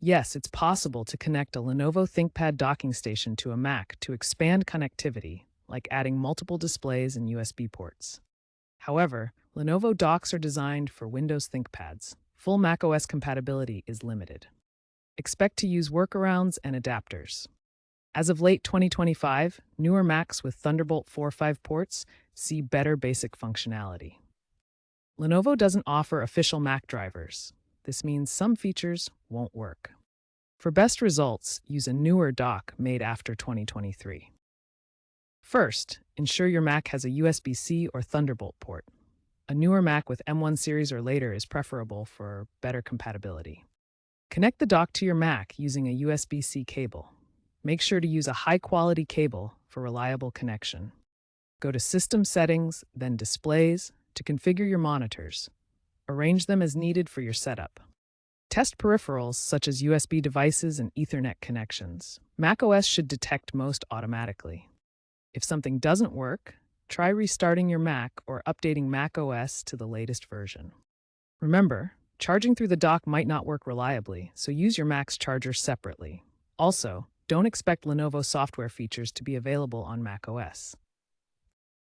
Yes, it's possible to connect a Lenovo ThinkPad docking station to a Mac to expand connectivity, like adding multiple displays and USB ports. However, Lenovo docks are designed for Windows ThinkPads. Full macOS compatibility is limited. Expect to use workarounds and adapters. As of late 2025, newer Macs with Thunderbolt 4.5 ports see better basic functionality. Lenovo doesn't offer official Mac drivers. This means some features won't work. For best results, use a newer dock made after 2023. First, ensure your Mac has a USB-C or Thunderbolt port. A newer Mac with M1 series or later is preferable for better compatibility. Connect the dock to your Mac using a USB-C cable. Make sure to use a high-quality cable for reliable connection. Go to System Settings, then Displays, to configure your monitors. Arrange them as needed for your setup. Test peripherals such as USB devices and Ethernet connections. macOS should detect most automatically. If something doesn't work, try restarting your Mac or updating macOS to the latest version. Remember, charging through the dock might not work reliably, so use your Mac's charger separately. Also, don't expect Lenovo software features to be available on macOS.